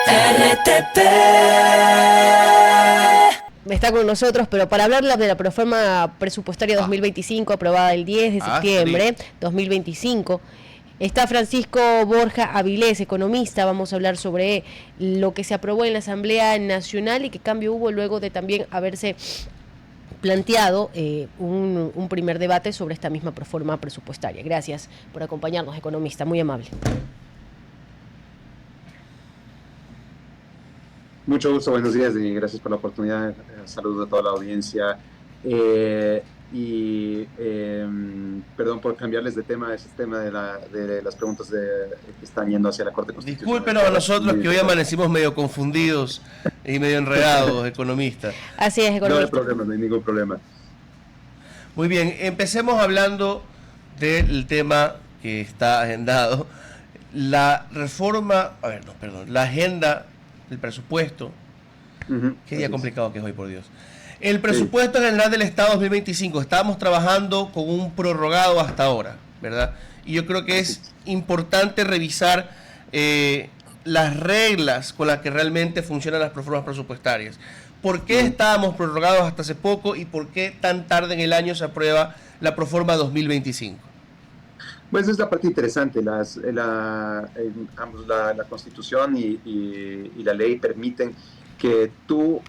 RTP. Está con nosotros, pero para hablar de la proforma presupuestaria 2025, aprobada el 10 de septiembre 2025, está Francisco Borja Avilés, economista. Vamos a hablar sobre lo que se aprobó en la Asamblea Nacional y qué cambio hubo luego de también haberse planteado un primer debate sobre esta misma proforma presupuestaria. Gracias por acompañarnos, economista, muy amable. Mucho gusto, buenos días y gracias por la oportunidad. Saludos a toda la audiencia. Perdón por cambiarles de tema, ese tema de las preguntas que están yendo hacia la Corte Constitucional. Discúlpenos a nosotros que hoy amanecimos medio confundidos y medio enredados, economista. Así es, economista. No hay problema, no hay ningún problema. Muy bien, empecemos hablando del tema que está agendado. La reforma, la agenda del presupuesto. Qué día complicado que es hoy, por Dios. El presupuesto general del Estado 2025, estábamos trabajando con un prorrogado hasta ahora, ¿verdad? Y yo creo que es importante revisar las reglas con las que realmente funcionan las proformas presupuestarias. ¿Por qué estábamos prorrogados hasta hace poco y por qué tan tarde en el año se aprueba la proforma 2025? Pues es la parte interesante. La Constitución y la ley permiten que tú,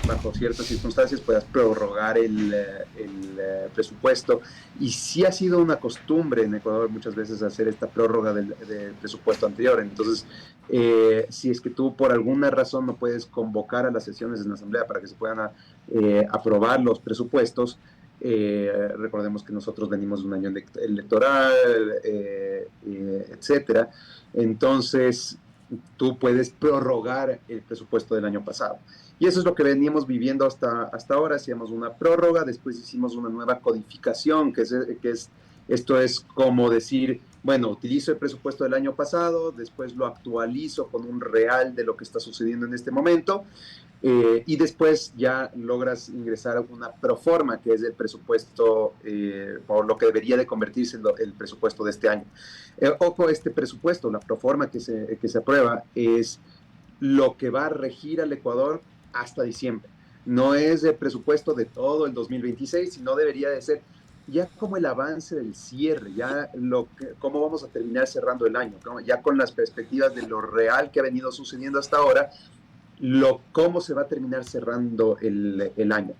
bajo ciertas circunstancias, puedas prorrogar el presupuesto. Y sí ha sido una costumbre en Ecuador muchas veces hacer esta prórroga del presupuesto anterior. Entonces, si es que tú por alguna razón no puedes convocar a las sesiones en la Asamblea para que se puedan aprobar los presupuestos, recordemos que nosotros venimos de un año electoral, etcétera. Entonces, tú puedes prorrogar el presupuesto del año pasado. Y eso es lo que veníamos viviendo hasta ahora. Hacíamos una prórroga, después hicimos una nueva codificación, esto es como decir, bueno, utilizo el presupuesto del año pasado, después lo actualizo con un real de lo que está sucediendo en este momento, y después ya logras ingresar a una proforma, que es el presupuesto, por lo que debería de convertirse en el presupuesto de este año. Ojo, este presupuesto, la proforma que se aprueba, es lo que va a regir al Ecuador hasta diciembre. No es el presupuesto de todo el 2026, sino debería de ser ya como el avance del cierre, ya cómo vamos a terminar cerrando el año, ¿no? Ya con las perspectivas de lo real que ha venido sucediendo hasta ahora, cómo se va a terminar cerrando el año.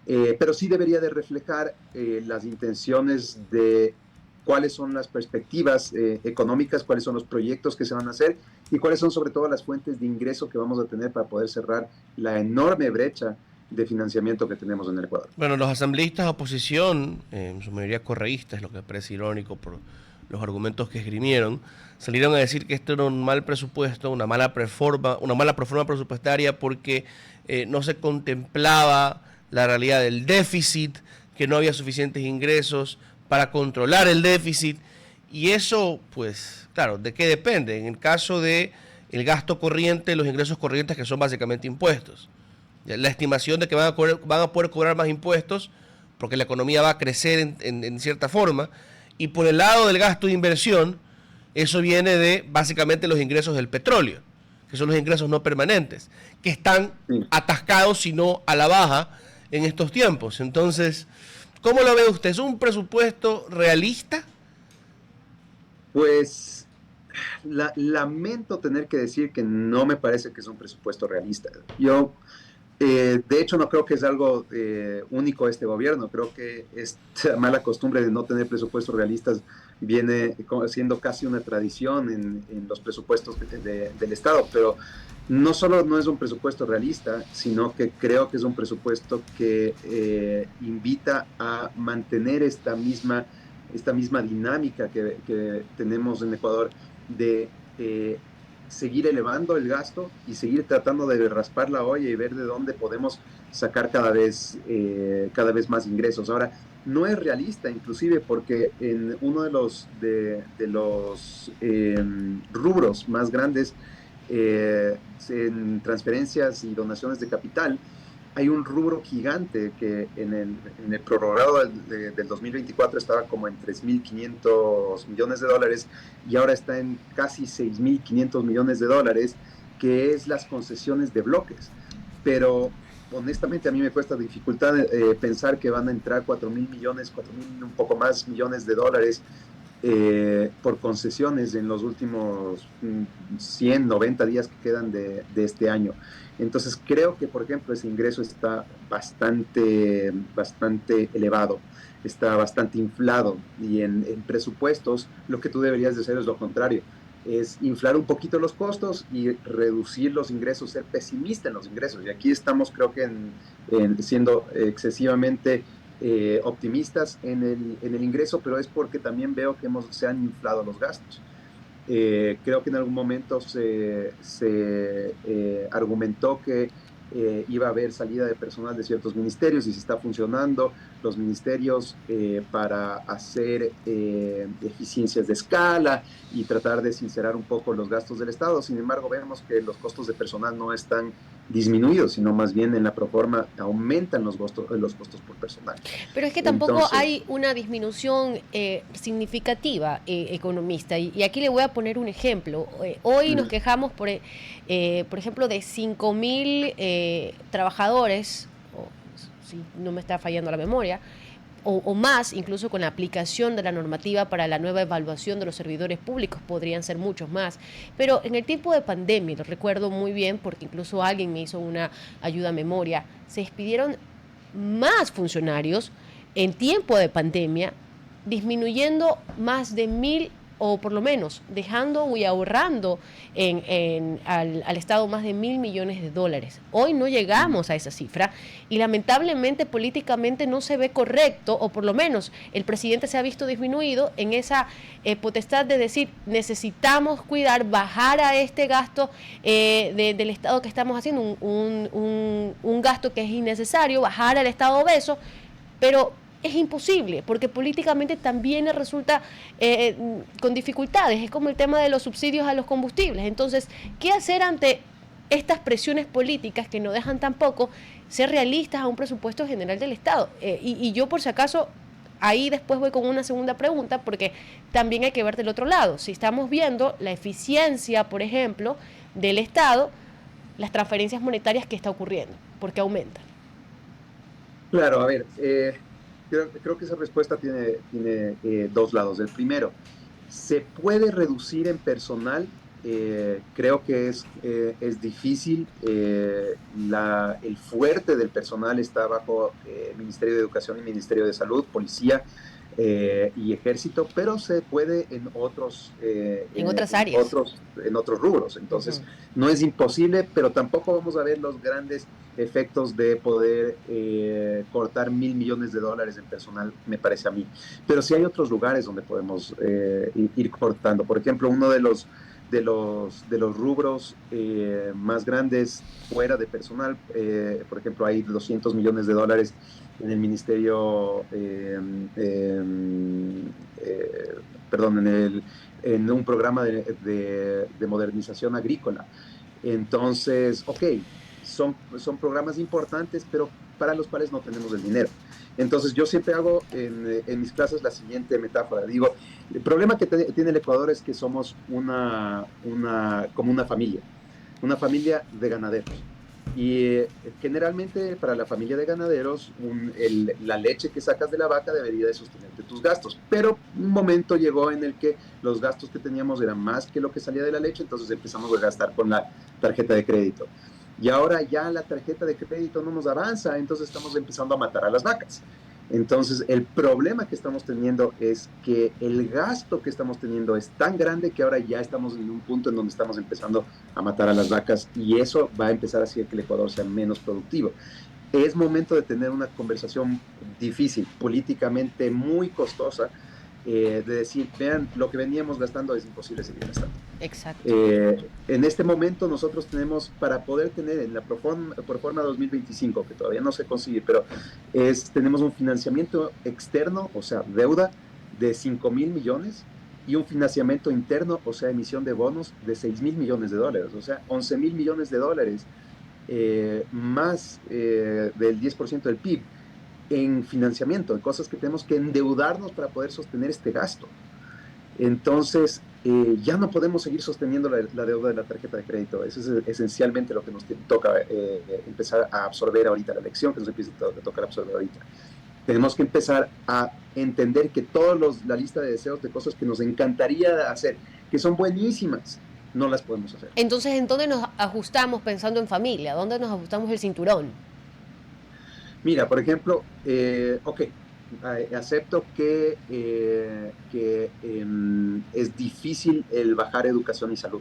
Pero sí debería de reflejar las intenciones de cuáles son las perspectivas económicas, cuáles son los proyectos que se van a hacer y cuáles son sobre todo las fuentes de ingreso que vamos a tener para poder cerrar la enorme brecha de financiamiento que tenemos en el Ecuador. Bueno, los asambleístas de oposición, en su mayoría correístas, lo que parece irónico por los argumentos que esgrimieron, salieron a decir que esto era un mal presupuesto, una mala proforma presupuestaria porque no se contemplaba la realidad del déficit, que no había suficientes ingresos para controlar el déficit. Y eso, pues, claro, ¿de qué depende? En el caso de el gasto corriente, los ingresos corrientes, que son básicamente impuestos. La estimación de que van a poder cobrar más impuestos porque la economía va a crecer en cierta forma. Y por el lado del gasto de inversión, eso viene de básicamente los ingresos del petróleo, que son los ingresos no permanentes, que están atascados, si no a la baja, en estos tiempos. Entonces, ¿cómo lo ve usted? ¿Es un presupuesto realista? Pues lamento tener que decir que no me parece que es un presupuesto realista. Yo, de hecho, no creo que es algo único a este gobierno. Creo que esta mala costumbre de no tener presupuestos realistas viene siendo casi una tradición en los presupuestos del Estado. Pero no solo no es un presupuesto realista, sino que creo que es un presupuesto que invita a mantener esta misma dinámica que tenemos en Ecuador de seguir elevando el gasto y seguir tratando de raspar la olla y ver de dónde podemos sacar cada vez más ingresos. Ahora, no es realista, inclusive, porque en uno de los rubros más grandes en transferencias y donaciones de capital, hay un rubro gigante que en el prorrogado del 2024 estaba como en 3.500 millones de dólares y ahora está en casi 6.500 millones de dólares, que es las concesiones de bloques. Pero honestamente a mí me cuesta dificultad pensar que van a entrar 4.000 millones, 4.000 un poco más millones de dólares por concesiones en los últimos 190 días que quedan de este año. Entonces creo que, por ejemplo, ese ingreso está bastante elevado, está bastante inflado, y en presupuestos lo que tú deberías de hacer es lo contrario, es inflar un poquito los costos y reducir los ingresos, ser pesimista en los ingresos. Y aquí estamos, creo que, siendo excesivamente optimistas en el ingreso, pero es porque también veo que se han inflado los gastos. Creo que en algún momento se argumentó que iba a haber salida de personal de ciertos ministerios, y se está funcionando los ministerios para hacer eficiencias de escala y tratar de sincerar un poco los gastos del Estado. Sin embargo, vemos que los costos de personal no están disminuidos, sino más bien en la proforma aumentan los costos por personal. Pero es que tampoco hay una disminución significativa, economista, y aquí le voy a poner un ejemplo. Hoy nos quejamos, por ejemplo, de 5.000 trabajadores, si no me está fallando la memoria, o más, incluso con la aplicación de la normativa para la nueva evaluación de los servidores públicos, podrían ser muchos más. Pero en el tiempo de pandemia, lo recuerdo muy bien porque incluso alguien me hizo una ayuda a memoria, se despidieron más funcionarios en tiempo de pandemia, disminuyendo más de 1.000, o por lo menos dejando y ahorrando al Estado más de 1.000 millones de dólares. Hoy no llegamos a esa cifra y lamentablemente políticamente no se ve correcto, o por lo menos el presidente se ha visto disminuido en esa potestad de decir: necesitamos cuidar, bajar a este gasto del Estado que estamos haciendo, un gasto que es innecesario, bajar al Estado obeso, pero es imposible, porque políticamente también resulta con dificultades. Es como el tema de los subsidios a los combustibles. Entonces, ¿qué hacer ante estas presiones políticas que no dejan tampoco ser realistas a un presupuesto general del Estado? Y yo, por si acaso, ahí después voy con una segunda pregunta, porque también hay que ver del otro lado. Si estamos viendo la eficiencia, por ejemplo, del Estado, las transferencias monetarias que está ocurriendo, porque aumentan. Claro, a ver, creo que esa respuesta tiene dos lados. El primero, ¿se puede reducir en personal? Creo que es difícil. El fuerte del personal está bajo Ministerio de Educación y Ministerio de Salud, Policía y Ejército, pero se puede en otras áreas, en otros rubros. Entonces, no es imposible, pero tampoco vamos a ver los grandes efectos de poder cortar 1.000 millones de dólares en personal, me parece a mí. Pero sí hay otros lugares donde podemos ir cortando. Por ejemplo, uno de los rubros más grandes fuera de personal, por ejemplo, hay 200 millones de dólares en el ministerio, en un programa de modernización agrícola. Entonces, son programas importantes, pero para los cuales no tenemos el dinero. Entonces, yo siempre hago en mis clases la siguiente metáfora. Digo, el problema que tiene el Ecuador es que somos como una familia de ganaderos. Y generalmente para la familia de ganaderos, la leche que sacas de la vaca debería de sostenerte tus gastos. Pero un momento llegó en el que los gastos que teníamos eran más que lo que salía de la leche, entonces empezamos a gastar con la tarjeta de crédito. Y ahora ya la tarjeta de crédito no nos avanza, entonces estamos empezando a matar a las vacas. Entonces, el problema que estamos teniendo es que el gasto que estamos teniendo es tan grande que ahora ya estamos en un punto en donde estamos empezando a matar a las vacas, y eso va a empezar a hacer que el Ecuador sea menos productivo. Es momento de tener una conversación difícil, políticamente muy costosa, de decir: vean, lo que veníamos gastando es imposible seguir gastando. Exacto. En este momento nosotros tenemos, para poder tener en la Proforma 2025, que todavía no se consigue, pero tenemos un financiamiento externo, o sea, deuda de 5.000 millones, y un financiamiento interno, o sea, emisión de bonos de 6.000 millones de dólares, o sea, 11.000 millones de dólares, más del 10% del PIB, en financiamiento, en cosas que tenemos que endeudarnos para poder sostener este gasto. Entonces, ya no podemos seguir sosteniendo la deuda de la tarjeta de crédito. Eso es esencialmente lo que nos toca empezar a absorber ahorita, la lección que nos empieza a tocar absorber ahorita. Tenemos que empezar a entender que la lista de deseos de cosas que nos encantaría hacer, que son buenísimas, no las podemos hacer. Entonces, ¿en dónde nos ajustamos pensando en familia? ¿Dónde nos ajustamos el cinturón? Mira, por ejemplo, acepto que es difícil el bajar educación y salud.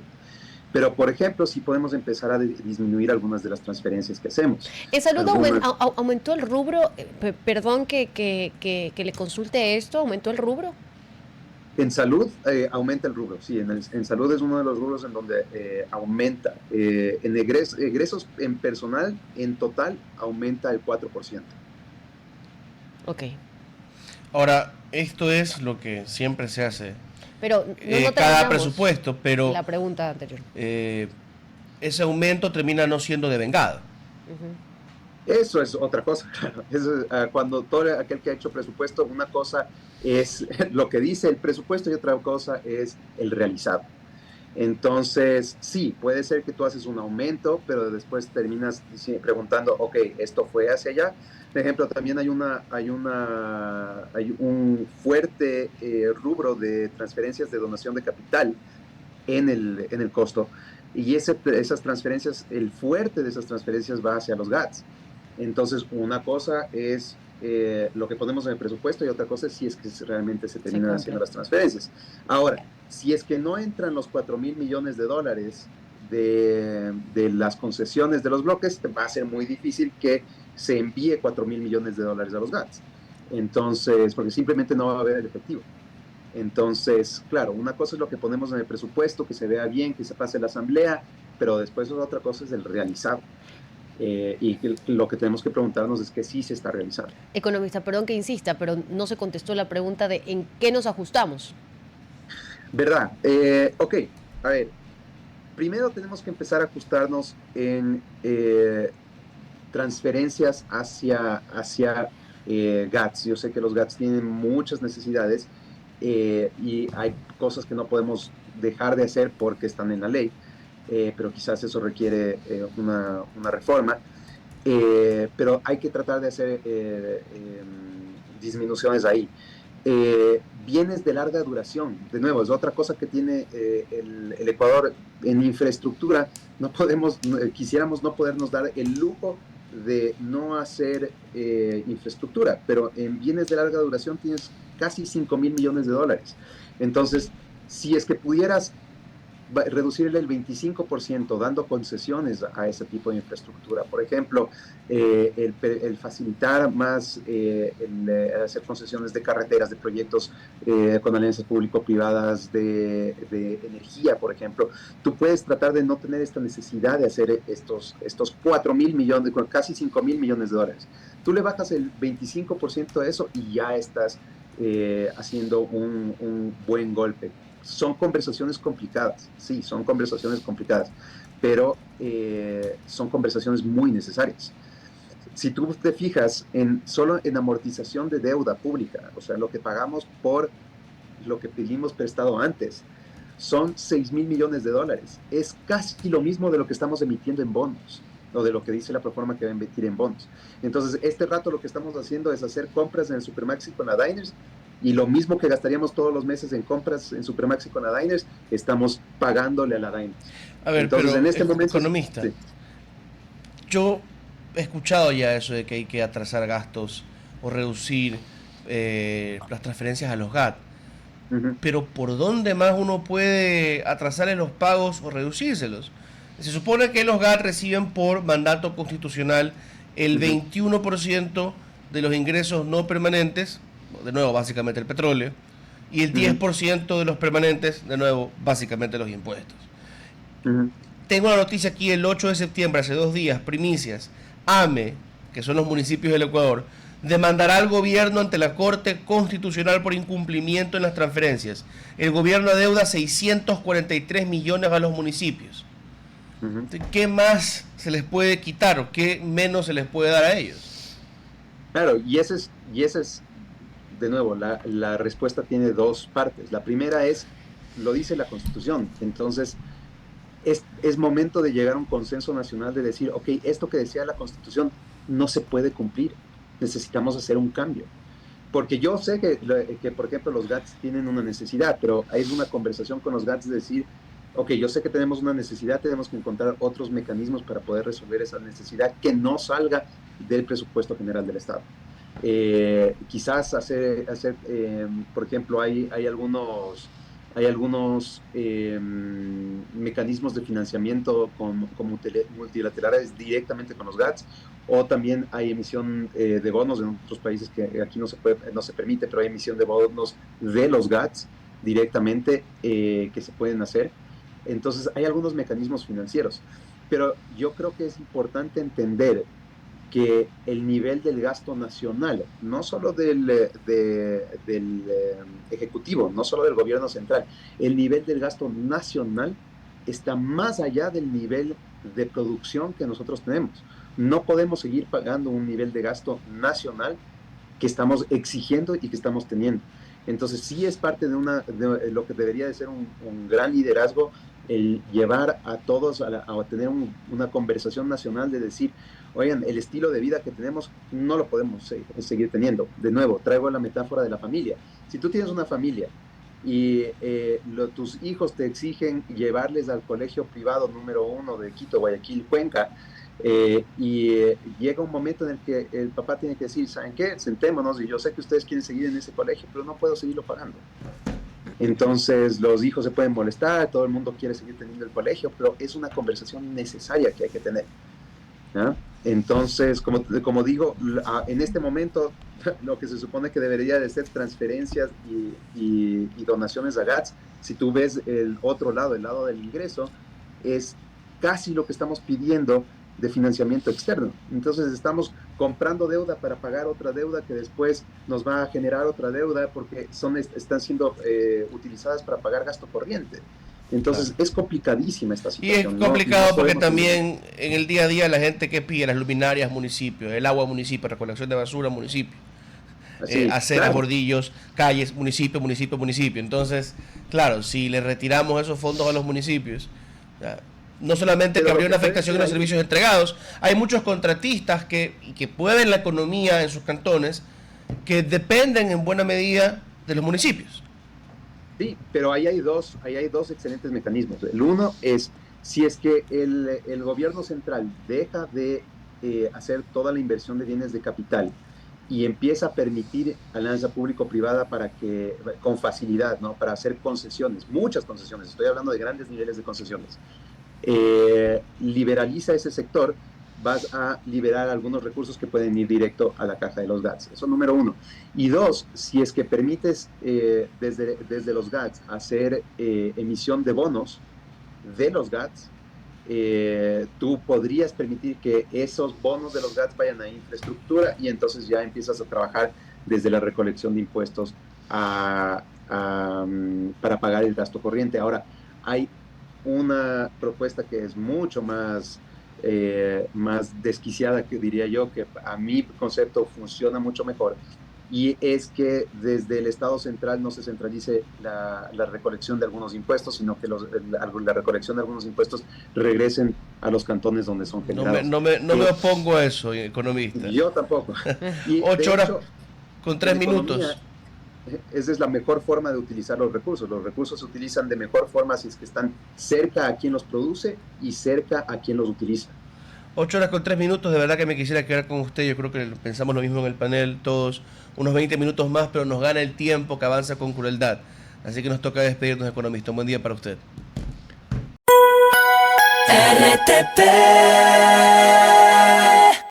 Pero, por ejemplo, sí podemos empezar a disminuir algunas de las transferencias que hacemos. ¿En salud aumentó el rubro? Perdón que le consulte esto, ¿aumentó el rubro? En salud aumenta el rubro, sí, en salud es uno de los rubros en donde aumenta. En egresos en personal, en total, aumenta el 4%. Ok. Ahora, esto es lo que siempre se hace. Pero no cada presupuesto, pero la pregunta anterior. Ese aumento termina no siendo devengado. Eso es otra cosa, claro. Cuando todo aquel que ha hecho presupuesto, una cosa es lo que dice el presupuesto y otra cosa es el realizado. Entonces, sí, puede ser que tú haces un aumento, pero después terminas preguntando, ok, ¿esto fue hacia allá? Por ejemplo, también hay un fuerte rubro de transferencias de donación de capital en el costo. Y esas transferencias, el fuerte de esas transferencias va hacia los GATS. Entonces, una cosa es lo que ponemos en el presupuesto y otra cosa es si es que realmente se terminan haciendo las transferencias. Ahora, si es que no entran los $4,000 millones de las concesiones de los bloques, va a ser muy difícil que se envíe $4,000 millones a los GATS. Entonces, porque simplemente no va a haber el efectivo. Entonces, claro, una cosa es lo que ponemos en el presupuesto, que se vea bien, que se pase la asamblea, pero después otra cosa es el realizado. Y lo que tenemos que preguntarnos es que sí se está realizando. Economista, perdón que insista, pero no se contestó la pregunta de ¿en qué nos ajustamos? ¿Verdad? Ok, a ver, primero tenemos que empezar a ajustarnos en transferencias hacia GATS. Yo sé que los GATS tienen muchas necesidades y hay cosas que no podemos dejar de hacer porque están en la ley. Pero quizás eso requiere una reforma, pero hay que tratar de hacer disminuciones ahí. Bienes de larga duración, de nuevo, es otra cosa que tiene el Ecuador en infraestructura. Quisiéramos no podernos dar el lujo de no hacer infraestructura, pero en bienes de larga duración tienes casi $5,000 millones. Entonces, si es que pudieras reducirle el 25% dando concesiones a ese tipo de infraestructura. Por ejemplo, el facilitar más, el hacer concesiones de carreteras, de proyectos con alianzas público-privadas de energía, por ejemplo. Tú puedes tratar de no tener esta necesidad de hacer estos $4,000 millones, casi $5,000 millones. Tú le bajas el 25% de eso y ya estás haciendo un buen golpe. Son conversaciones complicadas, sí, son conversaciones complicadas, pero son conversaciones muy necesarias. Si tú te fijas solo en amortización de deuda pública, o sea, lo que pagamos por lo que pedimos prestado antes, son $6,000 millones. Es casi lo mismo de lo que estamos emitiendo en bonos, o de lo que dice la proforma que va a emitir en bonos. Entonces, este rato lo que estamos haciendo es hacer compras en el Supermaxi con la Diners, y lo mismo que gastaríamos todos los meses en compras en Supermaxi con la Diners, estamos pagándole a la Diners. A ver, entonces, pero en este momento, economista, sí. Yo he escuchado ya eso de que hay que atrasar gastos o reducir las transferencias a los GAT. Pero ¿por dónde más uno puede atrasarle los pagos o reducírselos? Se supone que los GAT reciben por mandato constitucional el 21% de los ingresos no permanentes, de nuevo, básicamente el petróleo, y el 10% de los permanentes, de nuevo, básicamente los impuestos. Tengo una noticia aquí el 8 de septiembre, hace 2 días, primicias. AME, que son los municipios del Ecuador, demandará al gobierno ante la Corte Constitucional por incumplimiento en las transferencias. El gobierno adeuda 643 millones a los municipios. ¿Qué más se les puede quitar o qué menos se les puede dar a ellos? Claro, y ese es de nuevo, la respuesta tiene 2 partes. La primera es lo dice la Constitución. Entonces, es momento de llegar a un consenso nacional de decir, ok, esto que decía la Constitución no se puede cumplir, necesitamos hacer un cambio. Porque yo sé que, por ejemplo, los GATS tienen una necesidad, pero hay una conversación con los GATS de decir, ok, yo sé que tenemos una necesidad, tenemos que encontrar otros mecanismos para poder resolver esa necesidad que no salga del presupuesto general del Estado. Quizás por ejemplo, hay algunos mecanismos de financiamiento con multilaterales directamente con los GATS, o también hay emisión de bonos en otros países que aquí no se permite, pero hay emisión de bonos de los GATS directamente que se pueden hacer. Entonces hay algunos mecanismos financieros, pero yo creo que es importante entender que el nivel del gasto nacional, no solo del Ejecutivo, no solo del gobierno central, el nivel del gasto nacional está más allá del nivel de producción que nosotros tenemos. No podemos seguir pagando un nivel de gasto nacional que estamos exigiendo y que estamos teniendo. Entonces sí es parte de lo que debería de ser un gran liderazgo, el llevar a todos a tener una conversación nacional de decir, oigan, el estilo de vida que tenemos no lo podemos seguir teniendo. De nuevo, traigo la metáfora de la familia. Si tú tienes una familia y tus hijos te exigen llevarles al colegio privado número 1 de Quito, Guayaquil, Cuenca, llega un momento en el que el papá tiene que decir, ¿saben qué? Sentémonos, y yo sé que ustedes quieren seguir en ese colegio, pero no puedo seguirlo pagando. Entonces los hijos se pueden molestar, todo el mundo quiere seguir teniendo el colegio, pero es una conversación necesaria que hay que tener, ¿no? Entonces, como digo, en este momento lo que se supone que debería de ser transferencias y donaciones a GATS, si tú ves el otro lado, el lado del ingreso, es casi lo que estamos pidiendo de financiamiento externo. Entonces estamos comprando deuda para pagar otra deuda que después nos va a generar otra deuda porque están siendo utilizadas para pagar gasto corriente. Entonces es complicadísima esta situación. Y es complicado porque también en el día a día la gente que pide las luminarias municipios, el agua municipio, recolección de basura municipio, aceras, claro, bordillos, calles, municipio. Entonces, claro, si le retiramos esos fondos a los municipios, no solamente que habría una afectación en los servicios entregados, hay muchos contratistas que pueden la economía en sus cantones que dependen en buena medida de los municipios. Sí, pero ahí hay dos excelentes mecanismos. El uno es, si es que el gobierno central deja de hacer toda la inversión de bienes de capital y empieza a permitir alianza público-privada con facilidad, ¿no? Para hacer concesiones, muchas concesiones, estoy hablando de grandes niveles de concesiones. Liberaliza ese sector, vas a liberar algunos recursos que pueden ir directo a la caja de los GATS. Eso número uno. Y dos, si es que permites desde los GATS hacer emisión de bonos de los GATS, tú podrías permitir que esos bonos de los GATS vayan a infraestructura y entonces ya empiezas a trabajar desde la recolección de impuestos para pagar el gasto corriente. Ahora, hay una propuesta que es mucho más desquiciada, que diría yo, que a mi concepto funciona mucho mejor, y es que desde el Estado central no se centralice la recolección de algunos impuestos, sino que la recolección de algunos impuestos regresen a los cantones donde son generados. No me opongo a eso, economista. Yo tampoco. 8 horas con 3 minutos. Esa es la mejor forma de utilizar los recursos. Los recursos se utilizan de mejor forma si es que están cerca a quien los produce y cerca a quien los utiliza. 8 horas con 3 minutos, de verdad que me quisiera quedar con usted. Yo creo que pensamos lo mismo en el panel todos. Unos 20 minutos más, pero nos gana el tiempo que avanza con crueldad. Así que nos toca despedirnos, economista. Un buen día para usted. RTP